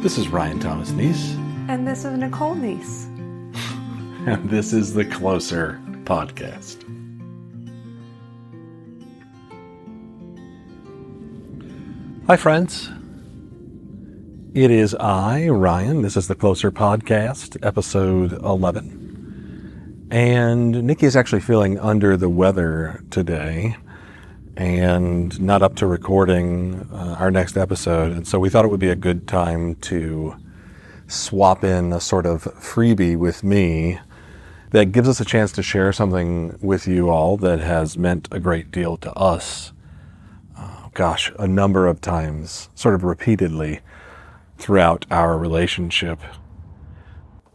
This is Ryan Thomas Neese. And this is Nicole Neese. And this is the Closer Podcast. Hi, friends. It is I, Ryan. This is the Closer Podcast, episode 11. And Nikki is actually feeling under the weather today and not up to recording our next episode. And so we thought it would be a good time to swap in a sort of freebie with me that gives us a chance to share something with you all that has meant a great deal to us. A number of times, sort of repeatedly throughout our relationship.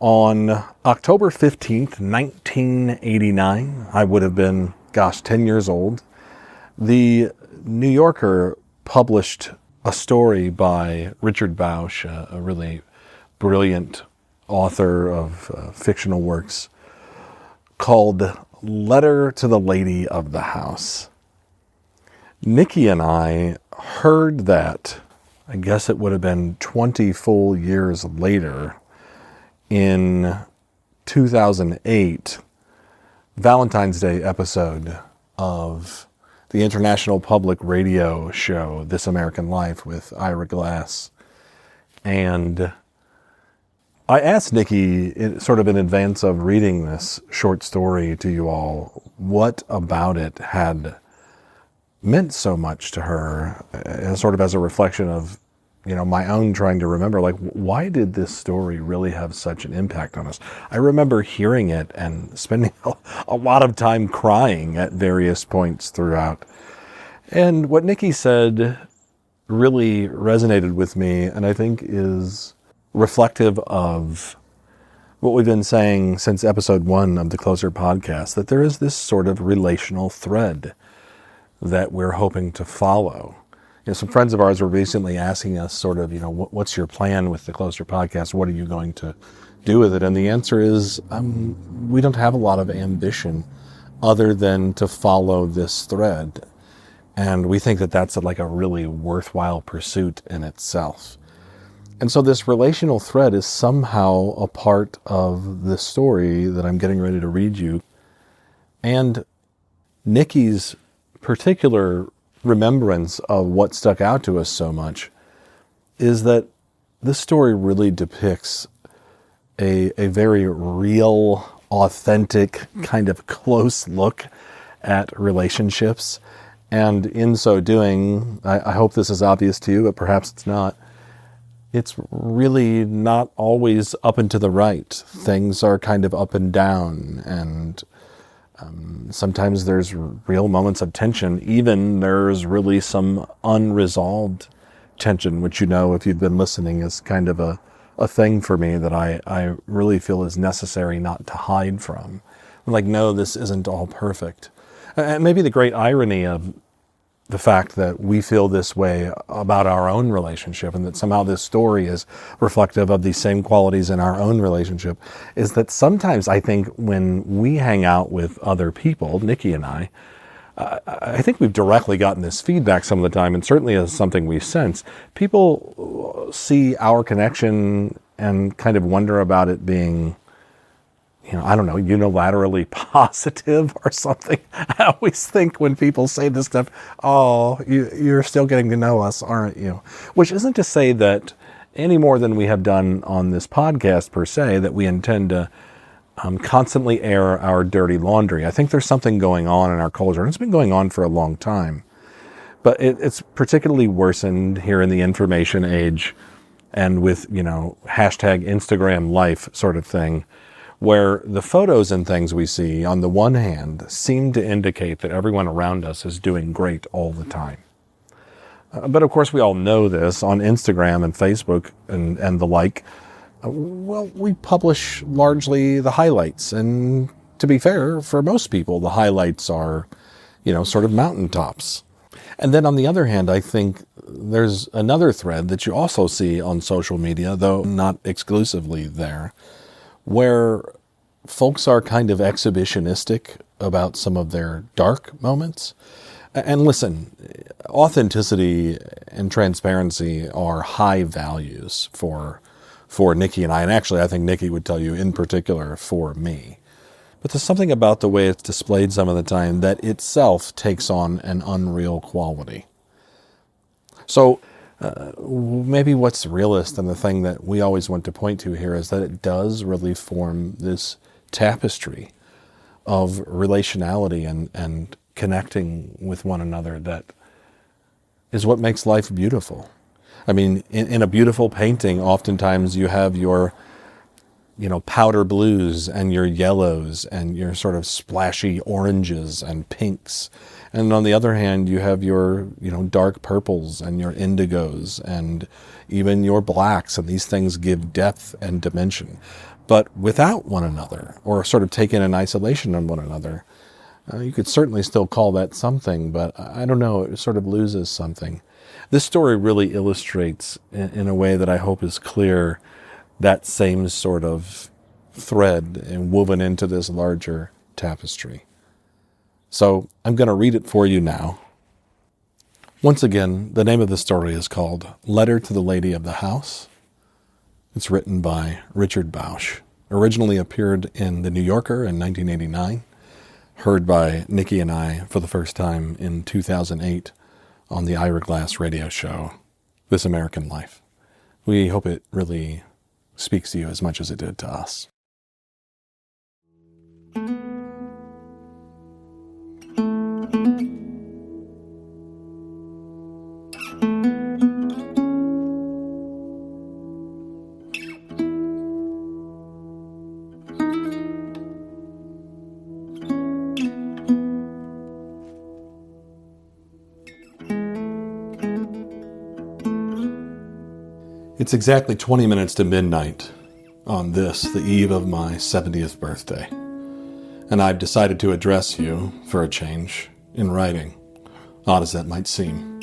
On October 15th, 1989, I would have been, 10 years old. The New Yorker published a story by Richard Bausch, a really brilliant author of fictional works, called Letter to the Lady of the House. Nikki and I heard that, I guess it would have been 20 full years later, in 2008, Valentine's Day episode of the international public radio show, This American Life, with Ira Glass. And I asked Nikki, sort of in advance of reading this short story to you all, what about it had meant so much to her, sort of as a reflection of, my own trying to remember, why did this story really have such an impact on us? I remember hearing it and spending a lot of time crying at various points throughout. And what Nikki said really resonated with me, and I think is reflective of what we've been saying since episode 1 of the Closer Podcast, that there is this sort of relational thread that we're hoping to follow. Some friends of ours were recently asking us sort of, what's your plan with the Closer Podcast? What are you going to do with it? And the answer is, we don't have a lot of ambition other than to follow this thread. And we think that that's a really worthwhile pursuit in itself. And so this relational thread is somehow a part of the story that I'm getting ready to read you. And Nikki's particular remembrance of what stuck out to us so much is that this story really depicts a very real, authentic, kind of close look at relationships. And in so doing, I hope this is obvious to you, but perhaps it's not. It's really not always up and to the right. Things are kind of up and down, and sometimes there's real moments of tension. Even there's really some unresolved tension, which, if you've been listening, is kind of a thing for me that I really feel is necessary not to hide from. I'm no, this isn't all perfect. And maybe the great irony of the fact that we feel this way about our own relationship, and that somehow this story is reflective of these same qualities in our own relationship, is that sometimes I think when we hang out with other people, Nikki and I think we've directly gotten this feedback some of the time, and certainly as something we sense, people see our connection and kind of wonder about it being, unilaterally positive or something. I always think when people say this stuff, you're still getting to know us, aren't you? Which isn't to say that any more than we have done on this podcast per se, that we intend to constantly air our dirty laundry. I think there's something going on in our culture, and it's been going on for a long time. But it's particularly worsened here in the information age and with, hashtag Instagram life sort of thing, where the photos and things we see, on the one hand, seem to indicate that everyone around us is doing great all the time. But of course, we all know this on Instagram and Facebook and the like. We publish largely the highlights. And to be fair, for most people, the highlights are, sort of mountaintops. And then on the other hand, I think there's another thread that you also see on social media, though not exclusively there, where folks are kind of exhibitionistic about some of their dark moments. And listen, authenticity and transparency are high values for Nikki and I. And actually, I think Nikki would tell you in particular for me. But there's something about the way it's displayed some of the time that itself takes on an unreal quality. So maybe what's realist and the thing that we always want to point to here is that it does really form this tapestry of relationality and connecting with one another that is what makes life beautiful. I mean, in a beautiful painting, oftentimes you have your powder blues and your yellows and your sort of splashy oranges and pinks. And on the other hand, you have your, dark purples and your indigos and even your blacks. And these things give depth and dimension. But without one another, or sort of taken in isolation on one another, you could certainly still call that something, but I don't know, it sort of loses something. This story really illustrates, in a way that I hope is clear, that same sort of thread and woven into this larger tapestry. So I'm going to read it for you now. Once again, the name of the story is called Letter to the Lady of the House. It's written by Richard Bausch. Originally appeared in The New Yorker in 1989. Heard by Nikki and I for the first time in 2008 on the Ira Glass radio show, This American Life. We hope it really speaks to you as much as it did to us. It's exactly 20 minutes to midnight on this, the eve of my 70th birthday. And I've decided to address you, for a change, in writing, odd as that might seem.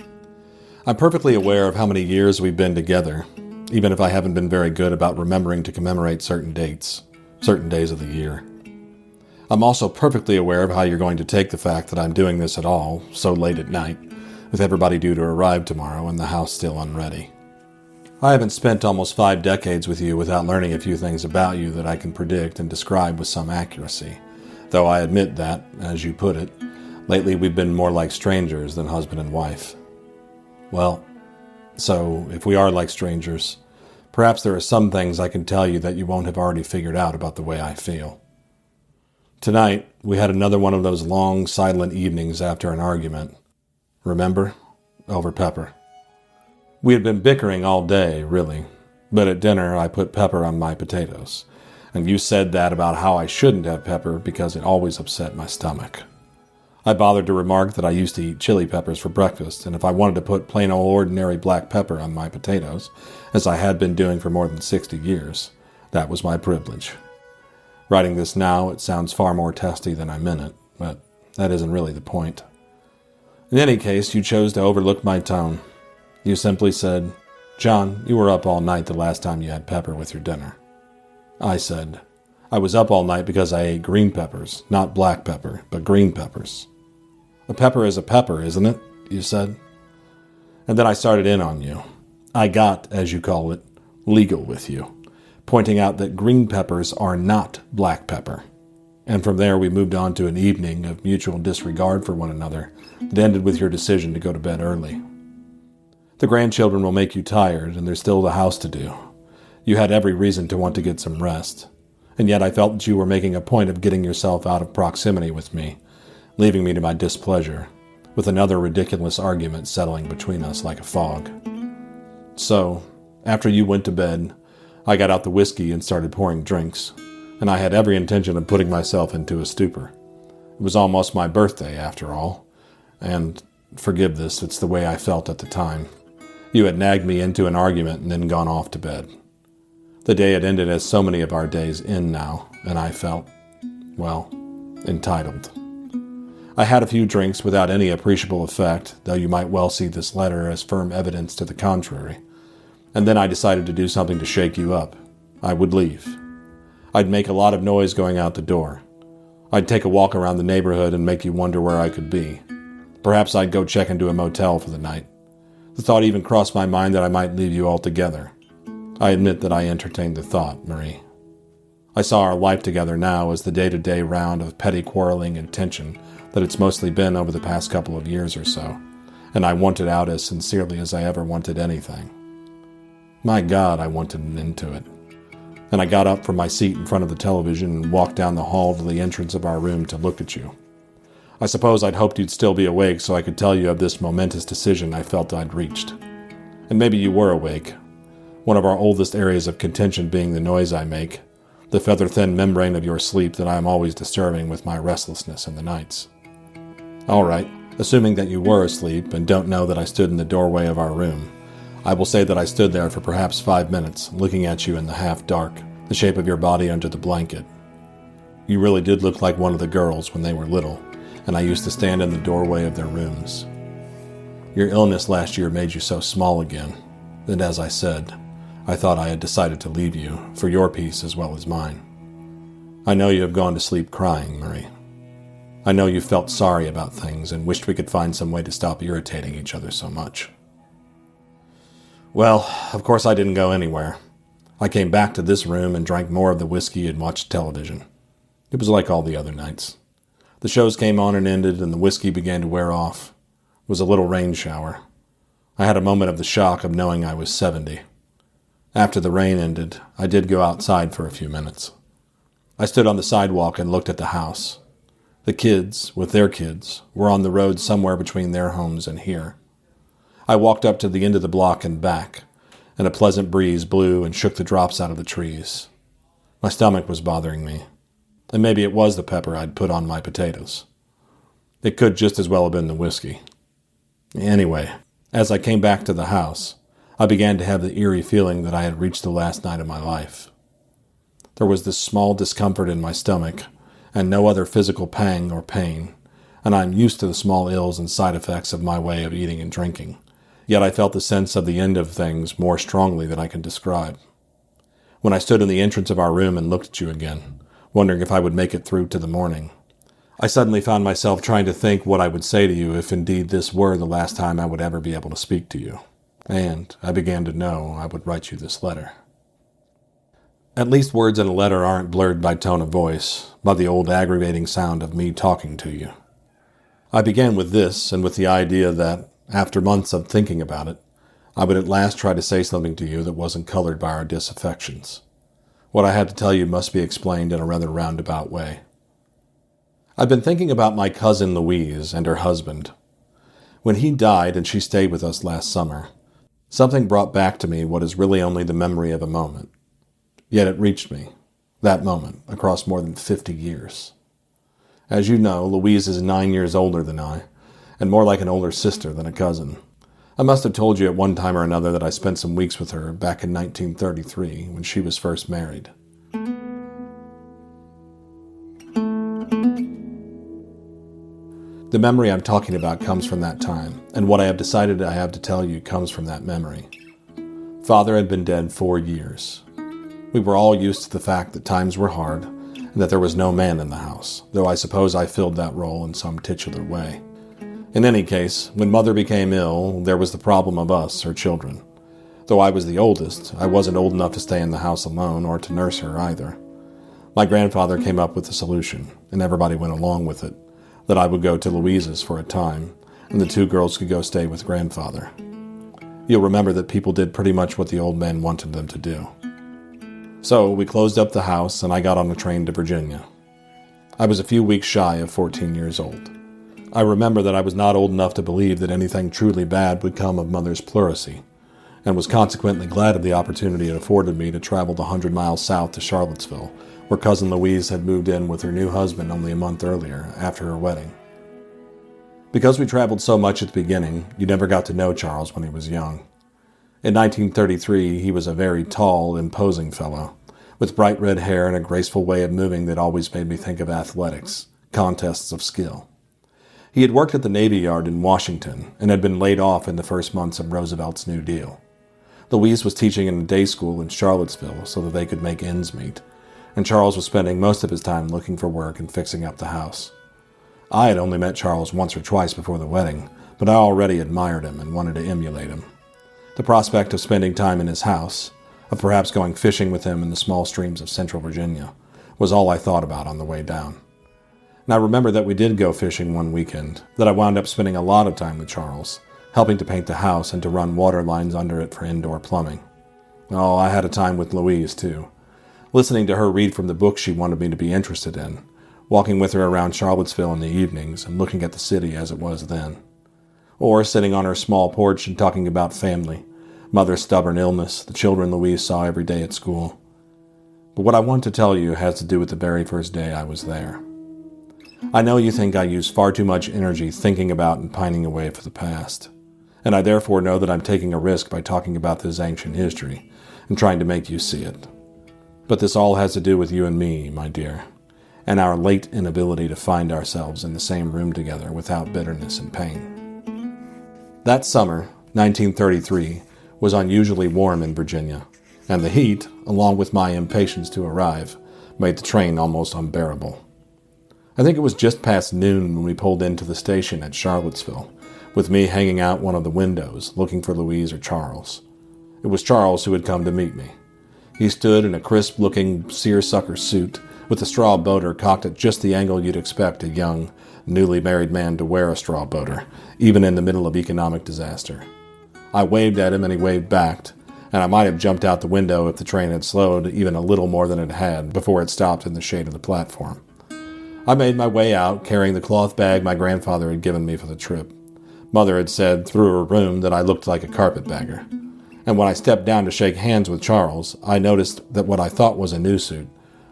I'm perfectly aware of how many years we've been together, even if I haven't been very good about remembering to commemorate certain dates, certain days of the year. I'm also perfectly aware of how you're going to take the fact that I'm doing this at all, so late at night, with everybody due to arrive tomorrow and the house still unready. I haven't spent almost 5 decades with you without learning a few things about you that I can predict and describe with some accuracy. Though I admit that, as you put it, lately we've been more like strangers than husband and wife. Well, so if we are like strangers, perhaps there are some things I can tell you that you won't have already figured out about the way I feel. Tonight, we had another one of those long, silent evenings after an argument. Remember? Over pepper. We had been bickering all day, really, but at dinner I put pepper on my potatoes, and you said that about how I shouldn't have pepper because it always upset my stomach. I bothered to remark that I used to eat chili peppers for breakfast, and if I wanted to put plain old ordinary black pepper on my potatoes, as I had been doing for more than 60 years, that was my privilege. Writing this now, it sounds far more testy than I meant it, but that isn't really the point. In any case, you chose to overlook my tone. You simply said, "John, you were up all night the last time you had pepper with your dinner." I said, "I was up all night because I ate green peppers, not black pepper, but green peppers." "A pepper is a pepper, isn't it?" you said. And then I started in on you. I got, as you call it, legal with you, pointing out that green peppers are not black pepper. And from there we moved on to an evening of mutual disregard for one another that ended with your decision to go to bed early. The grandchildren will make you tired, and there's still the house to do. You had every reason to want to get some rest, and yet I felt that you were making a point of getting yourself out of proximity with me, leaving me to my displeasure, with another ridiculous argument settling between us like a fog. So, after you went to bed, I got out the whiskey and started pouring drinks, and I had every intention of putting myself into a stupor. It was almost my birthday, after all, and, forgive this, it's the way I felt at the time. You had nagged me into an argument and then gone off to bed. The day had ended as so many of our days end now, and I felt, well, entitled. I had a few drinks without any appreciable effect, though you might well see this letter as firm evidence to the contrary. And then I decided to do something to shake you up. I would leave. I'd make a lot of noise going out the door. I'd take a walk around the neighborhood and make you wonder where I could be. Perhaps I'd go check into a motel for the night. The thought even crossed my mind that I might leave you altogether. I admit that I entertained the thought, Marie. I saw our life together now as the day-to-day round of petty quarreling and tension that it's mostly been over the past couple of years or so, and I wanted out as sincerely as I ever wanted anything. My God, I wanted an end to it. And I got up from my seat in front of the television and walked down the hall to the entrance of our room to look at you. I suppose I'd hoped you'd still be awake so I could tell you of this momentous decision I felt I'd reached. And maybe you were awake, one of our oldest areas of contention being the noise I make, the feather-thin membrane of your sleep that I am always disturbing with my restlessness in the nights. All right, assuming that you were asleep and don't know that I stood in the doorway of our room, I will say that I stood there for perhaps 5 minutes, looking at you in the half-dark, the shape of your body under the blanket. You really did look like one of the girls when they were little, and I used to stand in the doorway of their rooms. Your illness last year made you so small again, and as I said, I thought I had decided to leave you, for your peace as well as mine. I know you have gone to sleep crying, Marie. I know you felt sorry about things and wished we could find some way to stop irritating each other so much. Well, of course I didn't go anywhere. I came back to this room and drank more of the whiskey and watched television. It was like all the other nights. The shows came on and ended, and the whiskey began to wear off. It was a little rain shower. I had a moment of the shock of knowing I was 70. After the rain ended, I did go outside for a few minutes. I stood on the sidewalk and looked at the house. The kids, with their kids, were on the road somewhere between their homes and here. I walked up to the end of the block and back, and a pleasant breeze blew and shook the drops out of the trees. My stomach was bothering me, and maybe it was the pepper I'd put on my potatoes. It could just as well have been the whiskey. Anyway, as I came back to the house, I began to have the eerie feeling that I had reached the last night of my life. There was this small discomfort in my stomach, and no other physical pang or pain, and I am used to the small ills and side effects of my way of eating and drinking. Yet I felt the sense of the end of things more strongly than I can describe. When I stood in the entrance of our room and looked at you again, wondering if I would make it through to the morning, I suddenly found myself trying to think what I would say to you if indeed this were the last time I would ever be able to speak to you. And I began to know I would write you this letter. At least words in a letter aren't blurred by tone of voice, by the old aggravating sound of me talking to you. I began with this, and with the idea that, after months of thinking about it, I would at last try to say something to you that wasn't colored by our disaffections. What I had to tell you must be explained in a rather roundabout way. I've been thinking about my cousin Louise and her husband. When he died and she stayed with us last summer, something brought back to me what is really only the memory of a moment. Yet it reached me, that moment, across more than 50 years. As you know, Louise is 9 years older than I, and more like an older sister than a cousin. I must have told you at one time or another that I spent some weeks with her back in 1933 when she was first married. The memory I'm talking about comes from that time, and what I have decided I have to tell you comes from that memory. Father had been dead 4 years. We were all used to the fact that times were hard, and that there was no man in the house, though I suppose I filled that role in some titular way. In any case, when Mother became ill, there was the problem of us, her children. Though I was the oldest, I wasn't old enough to stay in the house alone or to nurse her either. My grandfather came up with a solution, and everybody went along with it, that I would go to Louise's for a time, and the 2 girls could go stay with grandfather. You'll remember that people did pretty much what the old man wanted them to do. So we closed up the house, and I got on a train to Virginia. I was a few weeks shy of 14 years old. I remember that I was not old enough to believe that anything truly bad would come of Mother's pleurisy, and was consequently glad of the opportunity it afforded me to travel the 100 miles south to Charlottesville, where Cousin Louise had moved in with her new husband only a month earlier, after her wedding. Because we traveled so much at the beginning, you never got to know Charles when he was young. In 1933, he was a very tall, imposing fellow, with bright red hair and a graceful way of moving that always made me think of athletics, contests of skill. He had worked at the Navy Yard in Washington and had been laid off in the first months of Roosevelt's New Deal. Louise was teaching in a day school in Charlottesville so that they could make ends meet, and Charles was spending most of his time looking for work and fixing up the house. I had only met Charles once or twice before the wedding, but I already admired him and wanted to emulate him. The prospect of spending time in his house, of perhaps going fishing with him in the small streams of central Virginia, was all I thought about on the way down. And I remember that we did go fishing one weekend, that I wound up spending a lot of time with Charles, helping to paint the house and to run water lines under it for indoor plumbing. Oh, I had a time with Louise, too. Listening to her read from the book she wanted me to be interested in, walking with her around Charlottesville in the evenings and looking at the city as it was then. Or sitting on her small porch and talking about family, Mother's stubborn illness, the children Louise saw every day at school. But what I want to tell you has to do with the very first day I was there. I know you think I use far too much energy thinking about and pining away for the past, and I therefore know that I'm taking a risk by talking about this ancient history and trying to make you see it. But this all has to do with you and me, my dear, and our late inability to find ourselves in the same room together without bitterness and pain. That summer, 1933, was unusually warm in Virginia, and the heat, along with my impatience to arrive, made the train almost unbearable. I think it was just past noon when we pulled into the station at Charlottesville, with me hanging out one of the windows, looking for Louise or Charles. It was Charles who had come to meet me. He stood in a crisp-looking seersucker suit, with a straw boater cocked at just the angle you'd expect a young, newly married man to wear a straw boater, even in the middle of economic disaster. I waved at him and he waved back, and I might have jumped out the window if the train had slowed even a little more than it had before it stopped in the shade of the platform. I made my way out, carrying the cloth bag my grandfather had given me for the trip. Mother had said through her room that I looked like a carpetbagger. And when I stepped down to shake hands with Charles, I noticed that what I thought was a new suit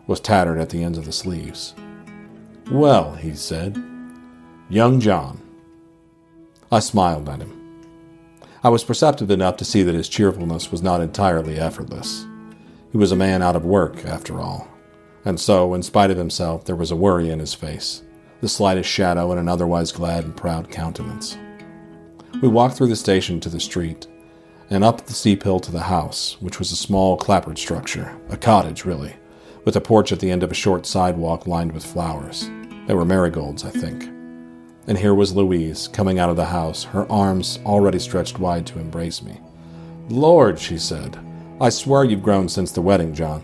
was tattered at the ends of the sleeves. "Well," he said, "young John." I smiled at him. I was perceptive enough to see that his cheerfulness was not entirely effortless. He was a man out of work, after all. And so, in spite of himself, there was a worry in his face, the slightest shadow in an otherwise glad and proud countenance. We walked through the station to the street, and up the steep hill to the house, which was a small clapboard structure, a cottage, really, with a porch at the end of a short sidewalk lined with flowers. They were marigolds, I think. And here was Louise, coming out of the house, her arms already stretched wide to embrace me. "Lord," she said, "I swear you've grown since the wedding, John."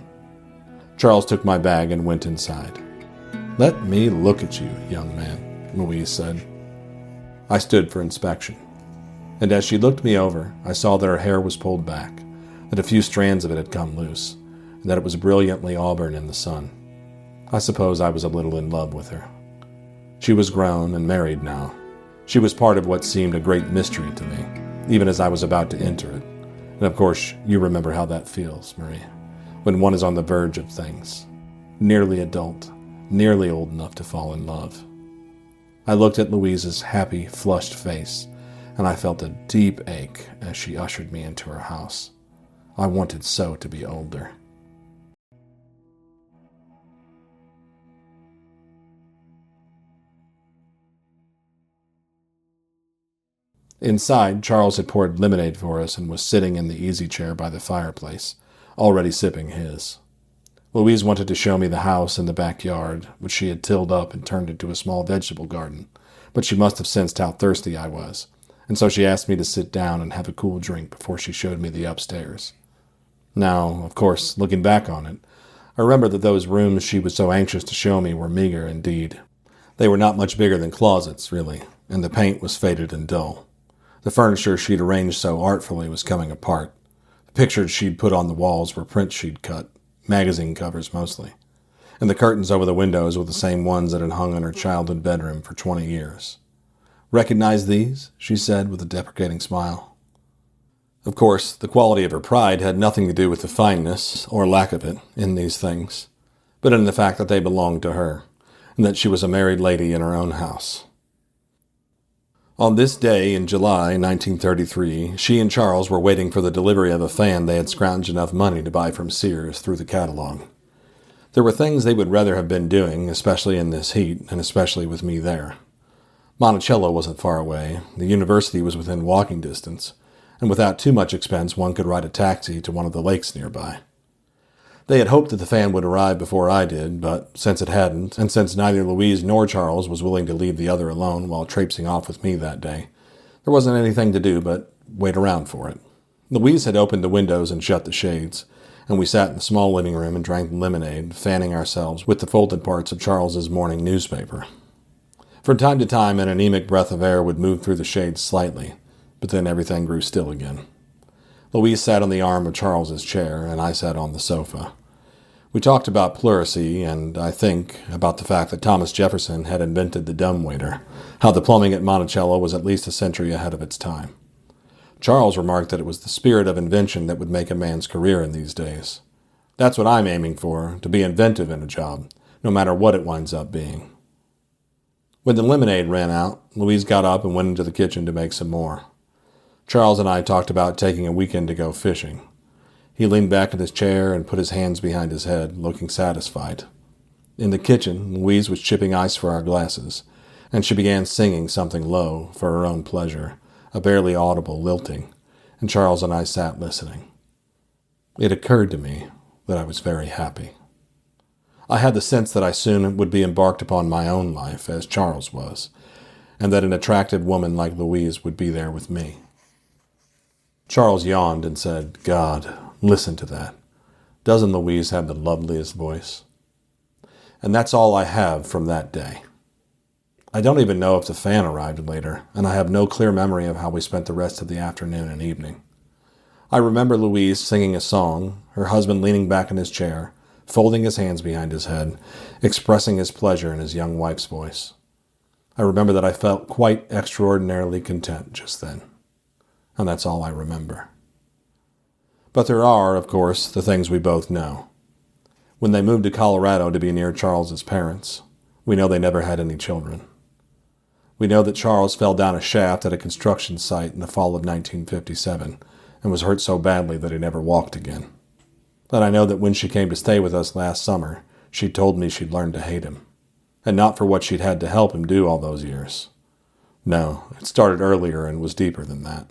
Charles took my bag and went inside. "Let me look at you, young man," Louise said. I stood for inspection, and as she looked me over, I saw that her hair was pulled back, that a few strands of it had come loose, and that it was brilliantly auburn in the sun. I suppose I was a little in love with her. She was grown and married now. She was part of what seemed a great mystery to me, even as I was about to enter it. And of course, you remember how that feels, Marie, when one is on the verge of things, nearly adult, nearly old enough to fall in love. I looked at Louise's happy, flushed face, and I felt a deep ache as she ushered me into her house. I wanted so to be older. Inside, Charles had poured lemonade for us and was sitting in the easy chair by the fireplace, already sipping his. Louise wanted to show me the house and the backyard, which she had tilled up and turned into a small vegetable garden, but she must have sensed how thirsty I was, and so she asked me to sit down and have a cool drink before she showed me the upstairs. Now, of course, looking back on it, I remember that those rooms she was so anxious to show me were meager indeed. They were not much bigger than closets, really, and the paint was faded and dull. The furniture she'd arranged so artfully was coming apart. The pictures she'd put on the walls were prints she'd cut, magazine covers mostly, and the curtains over the windows were the same ones that had hung in her childhood bedroom for 20 years. "Recognize these?" she said with a deprecating smile. Of course, the quality of her pride had nothing to do with the fineness, or lack of it, in these things, but in the fact that they belonged to her, and that she was a married lady in her own house. On this day in July 1933, she and Charles were waiting for the delivery of a fan they had scrounged enough money to buy from Sears through the catalog. There were things they would rather have been doing, especially in this heat, and especially with me there. Monticello wasn't far away, the university was within walking distance, and without too much expense one could ride a taxi to one of the lakes nearby. They had hoped that the fan would arrive before I did, but since it hadn't, and since neither Louise nor Charles was willing to leave the other alone while traipsing off with me that day, there wasn't anything to do but wait around for it. Louise had opened the windows and shut the shades, and we sat in the small living room and drank lemonade, fanning ourselves with the folded parts of Charles's morning newspaper. From time to time, an anemic breath of air would move through the shades slightly, but then everything grew still again. Louise sat on the arm of Charles's chair, and I sat on the sofa. We talked about pleurisy, and I think about the fact that Thomas Jefferson had invented the dumbwaiter, how the plumbing at Monticello was at least a century ahead of its time. Charles remarked that it was the spirit of invention that would make a man's career in these days. That's what I'm aiming for, to be inventive in a job, no matter what it winds up being. When the lemonade ran out, Louise got up and went into the kitchen to make some more. Charles and I talked about taking a weekend to go fishing. He leaned back in his chair and put his hands behind his head, looking satisfied. In the kitchen, Louise was chipping ice for our glasses, and she began singing something low for her own pleasure, a barely audible lilting, and Charles and I sat listening. It occurred to me that I was very happy. I had the sense that I soon would be embarked upon my own life, as Charles was, and that an attractive woman like Louise would be there with me. Charles yawned and said, "God, listen to that. Doesn't Louise have the loveliest voice?" And that's all I have from that day. I don't even know if the fan arrived later, and I have no clear memory of how we spent the rest of the afternoon and evening. I remember Louise singing a song, her husband leaning back in his chair, folding his hands behind his head, expressing his pleasure in his young wife's voice. I remember that I felt quite extraordinarily content just then. And that's all I remember. But there are, of course, the things we both know. When they moved to Colorado to be near Charles's parents, we know they never had any children. We know that Charles fell down a shaft at a construction site in the fall of 1957 and was hurt so badly that he never walked again. And I know that when she came to stay with us last summer, she told me she'd learned to hate him. And not for what she'd had to help him do all those years. No, it started earlier and was deeper than that.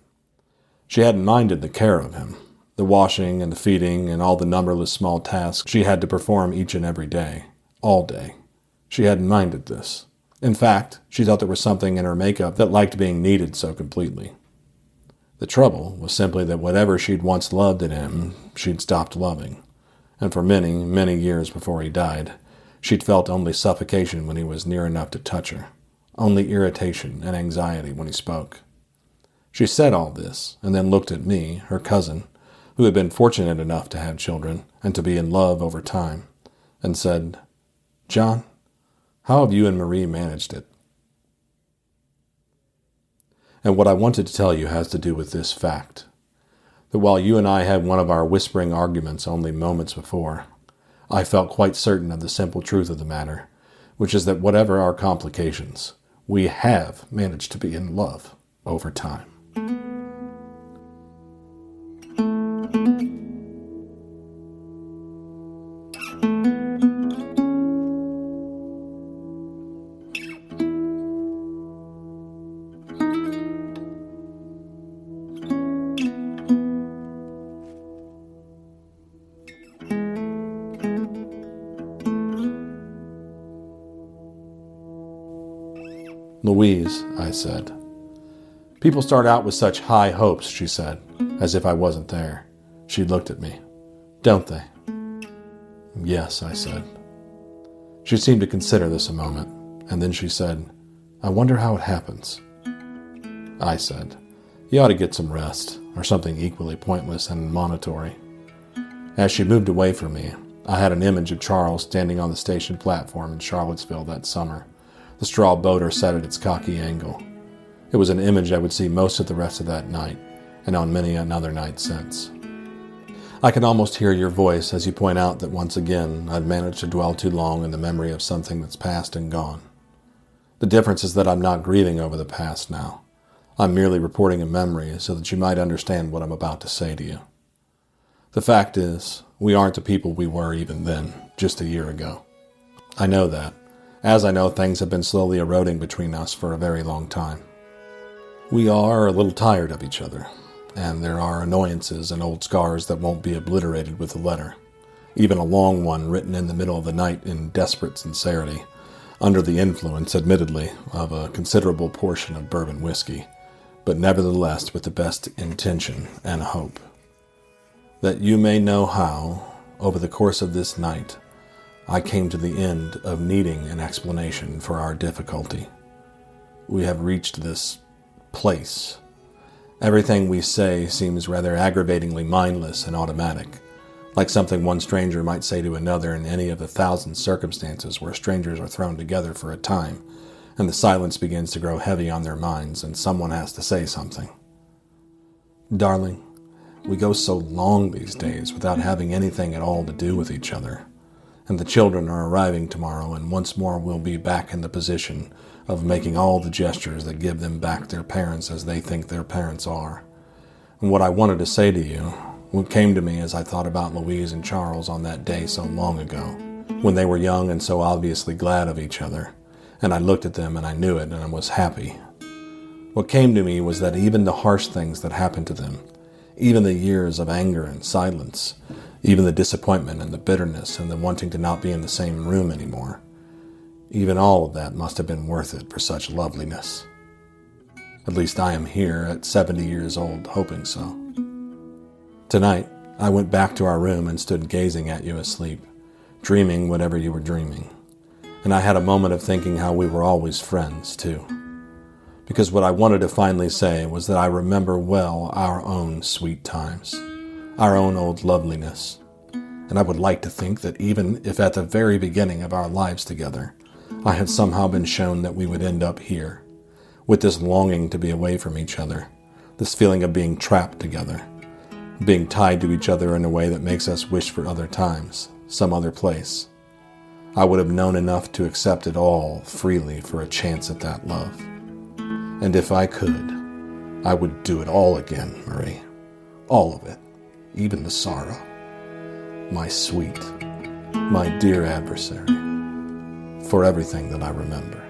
She hadn't minded the care of him, the washing and the feeding and all the numberless small tasks she had to perform each and every day, all day. She hadn't minded this. In fact, she thought there was something in her makeup that liked being needed so completely. The trouble was simply that whatever she'd once loved in him, she'd stopped loving. And for many, many years before he died, she'd felt only suffocation when he was near enough to touch her, only irritation and anxiety when he spoke. She said all this, and then looked at me, her cousin, who had been fortunate enough to have children and to be in love over time, and said, "John, how have you and Marie managed it?" And what I wanted to tell you has to do with this fact, that while you and I had one of our whispering arguments only moments before, I felt quite certain of the simple truth of the matter, which is that whatever our complications, we have managed to be in love over time. "Louise," I said. "People start out with such high hopes," she said, as if I wasn't there. She looked at me. "Don't they?" "Yes," I said. She seemed to consider this a moment, and then she said, "I wonder how it happens." I said, "You ought to get some rest," or something equally pointless and monitory. As she moved away from me, I had an image of Charles standing on the station platform in Charlottesville that summer, the straw boater set at its cocky angle. It was an image I would see most of the rest of that night, and on many another night since. I can almost hear your voice as you point out that once again I've managed to dwell too long in the memory of something that's past and gone. The difference is that I'm not grieving over the past now. I'm merely reporting a memory so that you might understand what I'm about to say to you. The fact is, we aren't the people we were even then, just a year ago. I know that, as I know things have been slowly eroding between us for a very long time. We are a little tired of each other, and there are annoyances and old scars that won't be obliterated with a letter. even a long one written in the middle of the night in desperate sincerity, under the influence, admittedly, of a considerable portion of bourbon whiskey, but nevertheless with the best intention and hope. That you may know how, over the course of this night, I came to the end of needing an explanation for our difficulty. We have reached this place. Everything we say seems rather aggravatingly mindless and automatic, like something one stranger might say to another in any of the thousand circumstances where strangers are thrown together for a time, and the silence begins to grow heavy on their minds, and someone has to say something. Darling, we go so long these days without having anything at all to do with each other, and the children are arriving tomorrow, and once more we'll be back in the position of making all the gestures that give them back their parents as they think their parents are. And what I wanted to say to you, what came to me as I thought about Louise and Charles on that day so long ago, when they were young and so obviously glad of each other, and I looked at them and I knew it and I was happy. What came to me was that even the harsh things that happened to them, even the years of anger and silence, even the disappointment and the bitterness and the wanting to not be in the same room anymore, even all of that must have been worth it for such loveliness. At least I am here at 70 years old, hoping so. Tonight, I went back to our room and stood gazing at you asleep, dreaming whatever you were dreaming. And I had a moment of thinking how we were always friends, too. Because what I wanted to finally say was that I remember well our own sweet times, our own old loveliness. And I would like to think that even if at the very beginning of our lives together, I had somehow been shown that we would end up here, with this longing to be away from each other, this feeling of being trapped together, being tied to each other in a way that makes us wish for other times, some other place. I would have known enough to accept it all freely for a chance at that love. And if I could, I would do it all again, Marie. All of it, even the sorrow. My sweet, my dear adversary, for everything that I remember.